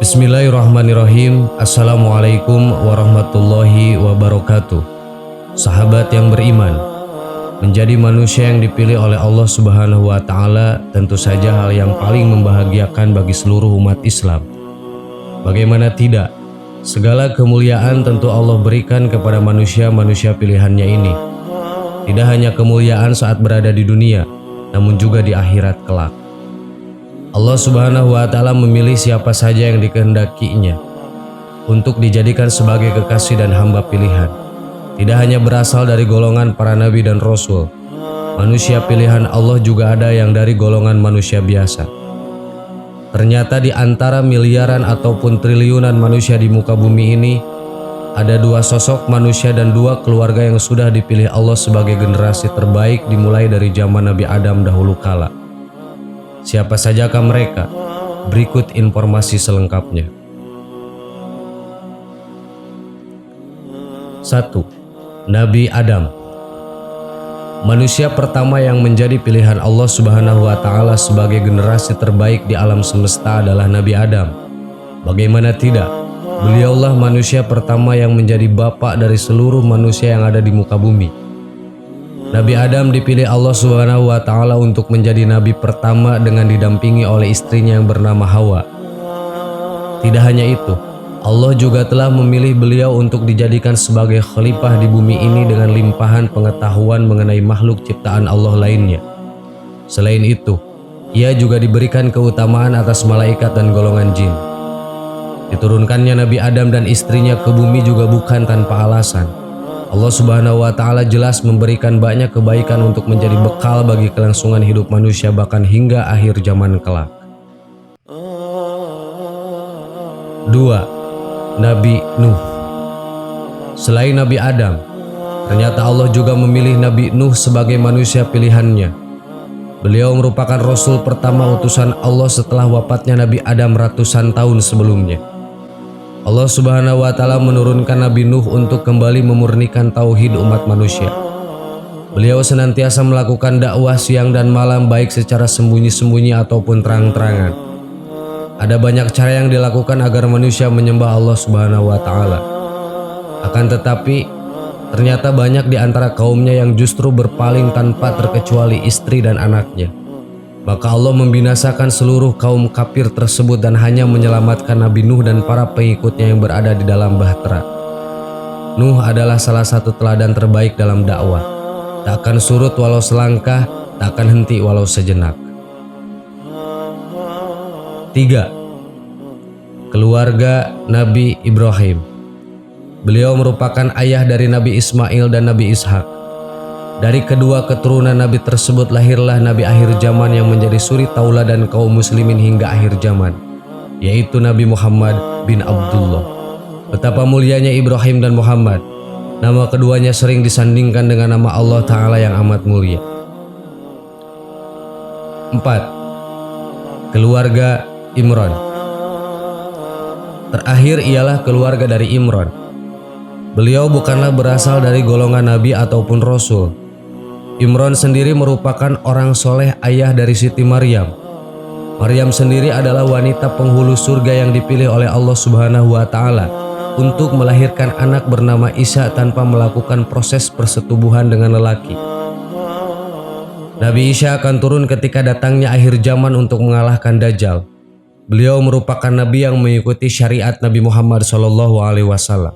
Bismillahirrahmanirrahim. Assalamualaikum warahmatullahi wabarakatuh. Sahabat yang beriman, menjadi manusia yang dipilih oleh Allah Subhanahu wa Ta'ala tentu saja hal yang paling membahagiakan bagi seluruh umat Islam. Bagaimana tidak, segala kemuliaan tentu Allah berikan kepada manusia-manusia pilihannya ini. Tidak hanya kemuliaan saat berada di dunia, namun juga di akhirat kelak. Allah Subhanahu wa Ta'ala memilih siapa saja yang dikehendakinya untuk dijadikan sebagai kekasih dan hamba pilihan. Tidak hanya berasal dari golongan para nabi dan rasul, manusia pilihan Allah juga ada yang dari golongan manusia biasa. Ternyata di antara miliaran ataupun triliunan manusia di muka bumi ini, ada dua sosok manusia dan dua keluarga yang sudah dipilih Allah sebagai generasi terbaik dimulai dari zaman Nabi Adam dahulu kala. Siapa sajakah mereka? Berikut informasi selengkapnya. 1. Nabi Adam. Manusia pertama yang menjadi pilihan Allah Subhanahu wa Ta'ala sebagai generasi terbaik di alam semesta adalah Nabi Adam. Bagaimana tidak? Beliaulah manusia pertama yang menjadi bapak dari seluruh manusia yang ada di muka bumi. Nabi Adam dipilih Allah Subhanahu wa Ta'ala untuk menjadi nabi pertama dengan didampingi oleh istrinya yang bernama Hawa. Tidak hanya itu, Allah juga telah memilih beliau untuk dijadikan sebagai khalifah di bumi ini dengan limpahan pengetahuan mengenai makhluk ciptaan Allah lainnya. Selain itu, ia juga diberikan keutamaan atas malaikat dan golongan jin. Diturunkannya Nabi Adam dan istrinya ke bumi juga bukan tanpa alasan. Allah Subhanahu wa Ta'ala jelas memberikan banyak kebaikan untuk menjadi bekal bagi kelangsungan hidup manusia bahkan hingga akhir zaman kelak. 2. Nabi Nuh. Selain Nabi Adam, ternyata Allah juga memilih Nabi Nuh sebagai manusia pilihannya. Beliau merupakan Rasul pertama utusan Allah setelah wafatnya Nabi Adam ratusan tahun sebelumnya. Allah Subhanahu wa Ta'ala menurunkan Nabi Nuh untuk kembali memurnikan tauhid umat manusia. Beliau senantiasa melakukan dakwah siang dan malam baik secara sembunyi-sembunyi ataupun terang-terangan. Ada banyak cara yang dilakukan agar manusia menyembah Allah Subhanahu wa Ta'ala. Akan tetapi, ternyata banyak di antara kaumnya yang justru berpaling tanpa terkecuali istri dan anaknya. Maka Allah membinasakan seluruh kaum kafir tersebut dan hanya menyelamatkan Nabi Nuh dan para pengikutnya yang berada di dalam bahtera. Nuh adalah salah satu teladan terbaik dalam dakwah. Tak akan surut walau selangkah, tak akan henti walau sejenak. 3. Keluarga Nabi Ibrahim. Beliau merupakan ayah dari Nabi Ismail dan Nabi Ishak. Dari kedua keturunan Nabi tersebut lahirlah Nabi akhir zaman yang menjadi suri tauladan kaum muslimin hingga akhir zaman, yaitu Nabi Muhammad bin Abdullah. Betapa mulianya Ibrahim dan Muhammad. Nama keduanya sering disandingkan dengan nama Allah Ta'ala yang amat mulia. 4. Keluarga Imran. Terakhir ialah keluarga dari Imran. Beliau bukanlah berasal dari golongan Nabi ataupun Rasul. Imran sendiri merupakan orang soleh ayah dari Siti Maryam. Maryam sendiri adalah wanita penghulu surga yang dipilih oleh Allah Subhanahu wa Ta'ala untuk melahirkan anak bernama Isa tanpa melakukan proses persetubuhan dengan lelaki. Nabi Isa akan turun ketika datangnya akhir zaman untuk mengalahkan Dajjal. Beliau merupakan nabi yang mengikuti syariat Nabi Muhammad SAW.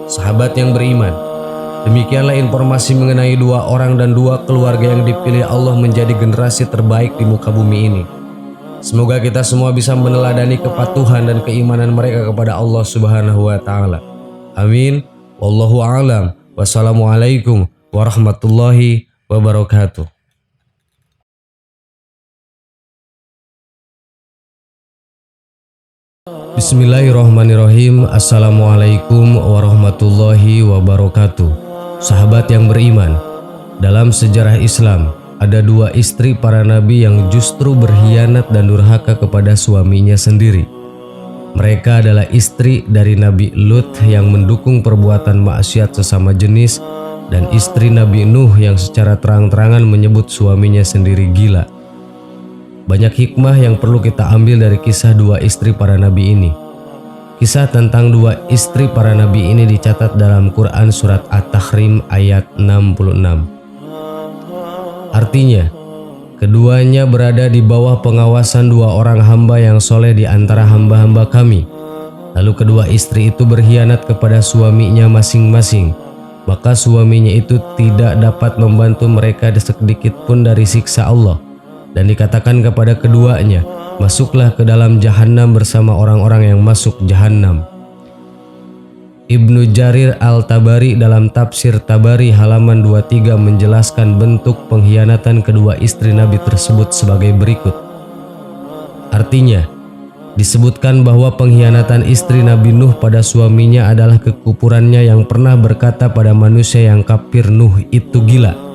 Sahabat yang beriman, demikianlah informasi mengenai dua orang dan dua keluarga yang dipilih Allah menjadi generasi terbaik di muka bumi ini. Semoga kita semua bisa meneladani kepatuhan dan keimanan mereka kepada Allah Subhanahu wa Ta'ala. Amin. Wallahu a'lam. Wassalamualaikum warahmatullahi wabarakatuh. Bismillahirrahmanirrahim. Assalamualaikum warahmatullahi wabarakatuh. Sahabat yang beriman, dalam sejarah Islam ada dua istri para nabi yang justru berkhianat dan durhaka kepada suaminya sendiri. Mereka adalah istri dari Nabi Lut yang mendukung perbuatan maksiat sesama jenis dan istri Nabi Nuh yang secara terang-terangan menyebut suaminya sendiri gila. Banyak hikmah yang perlu kita ambil dari kisah dua istri para nabi ini. Kisah tentang dua istri para nabi ini dicatat dalam Quran surat At-Tahrim ayat 66. Artinya, keduanya berada di bawah pengawasan dua orang hamba yang soleh di antara hamba-hamba kami. Lalu kedua istri itu berkhianat kepada suaminya masing-masing. Maka suaminya itu tidak dapat membantu mereka sedikit pun dari siksa Allah. Dan dikatakan kepada keduanya, masuklah ke dalam jahanam bersama orang-orang yang masuk jahanam. Ibnu Jarir Al-Tabari dalam tafsir Tabari halaman 23 menjelaskan bentuk pengkhianatan kedua istri Nabi tersebut sebagai berikut. Artinya, disebutkan bahwa pengkhianatan istri Nabi Nuh pada suaminya adalah kekufurannya yang pernah berkata pada manusia yang kafir, Nuh itu gila.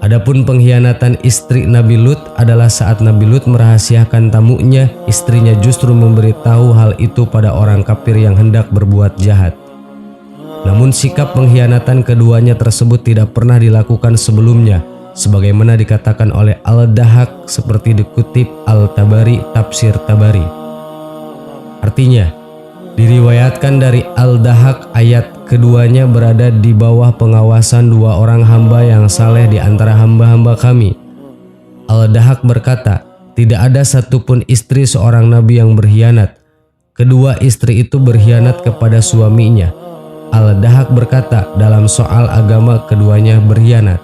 Adapun pengkhianatan istri Nabi Lut adalah saat Nabi Lut merahasiakan tamunya, istrinya justru memberitahu hal itu pada orang kafir yang hendak berbuat jahat. Namun sikap pengkhianatan keduanya tersebut tidak pernah dilakukan sebelumnya, sebagaimana dikatakan oleh Al-Dahhak seperti dikutip Al-Tabari tafsir Tabari. Artinya, diriwayatkan dari Al-Dahhak ayat keduanya berada di bawah pengawasan dua orang hamba yang saleh di antara hamba-hamba kami. Al-Dahhak berkata, tidak ada satupun istri seorang nabi yang berkhianat. Kedua istri itu berkhianat kepada suaminya. Al-Dahhak berkata, dalam soal agama keduanya berkhianat.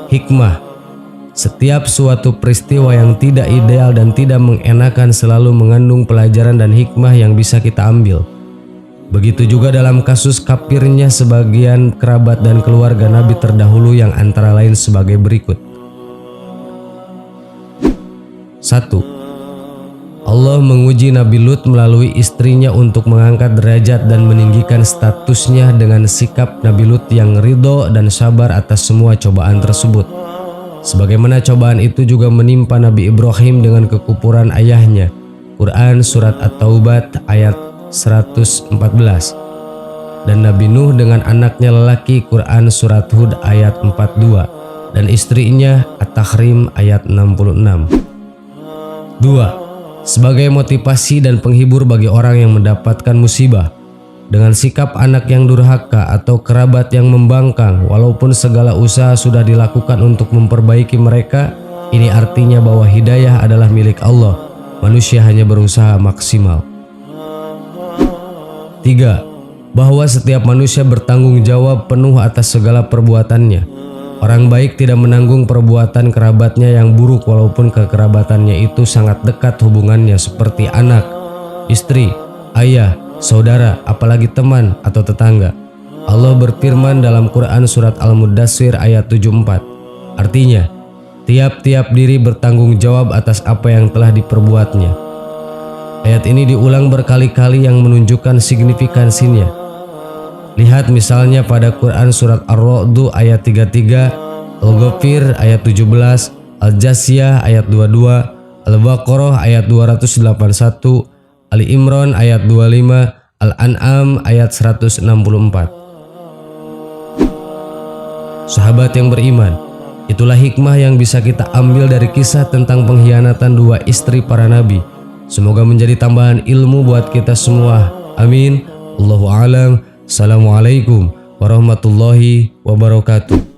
Hikmah. Setiap suatu peristiwa yang tidak ideal dan tidak mengenakan selalu mengandung pelajaran dan hikmah yang bisa kita ambil. Begitu juga dalam kasus kafirnya sebagian kerabat dan keluarga Nabi terdahulu yang antara lain sebagai berikut. 1. Allah menguji Nabi Lut melalui istrinya untuk mengangkat derajat dan meninggikan statusnya dengan sikap Nabi Lut yang ridho dan sabar atas semua cobaan tersebut. Sebagaimana cobaan itu juga menimpa Nabi Ibrahim dengan kekufuran ayahnya. Quran surat At-Taubah ayat 114. Dan Nabi Nuh dengan anaknya lelaki. Quran surat Hud ayat 42. Dan istrinya At-Tahrim ayat 66. 2. Sebagai motivasi dan penghibur bagi orang yang mendapatkan musibah. Dengan sikap anak yang durhaka atau kerabat yang membangkang, walaupun segala usaha sudah dilakukan untuk memperbaiki mereka, ini artinya bahwa hidayah adalah milik Allah. Manusia hanya berusaha maksimal. 3. Bahwa setiap manusia bertanggung jawab penuh atas segala perbuatannya. Orang baik tidak menanggung perbuatan kerabatnya yang buruk walaupun kekerabatannya itu sangat dekat hubungannya seperti anak, istri, ayah, saudara, apalagi teman atau tetangga. Allah berfirman dalam Quran surat Al-Muddatsir ayat 74. Artinya, tiap-tiap diri bertanggung jawab atas apa yang telah diperbuatnya. Ayat ini diulang berkali-kali yang menunjukkan signifikansinya. Lihat misalnya pada Quran surat Ar-Ra'd ayat 33, Al-Ghafir ayat 17, Al-Jasiyah ayat 22, Al-Baqarah ayat 281, Ali Imran ayat 25, Al-An'am ayat 164. Sahabat yang beriman, itulah hikmah yang bisa kita ambil dari kisah tentang pengkhianatan dua istri para nabi. Semoga menjadi tambahan ilmu buat kita semua. Amin. Allahu a'lam. Assalamualaikum warahmatullahi wabarakatuh.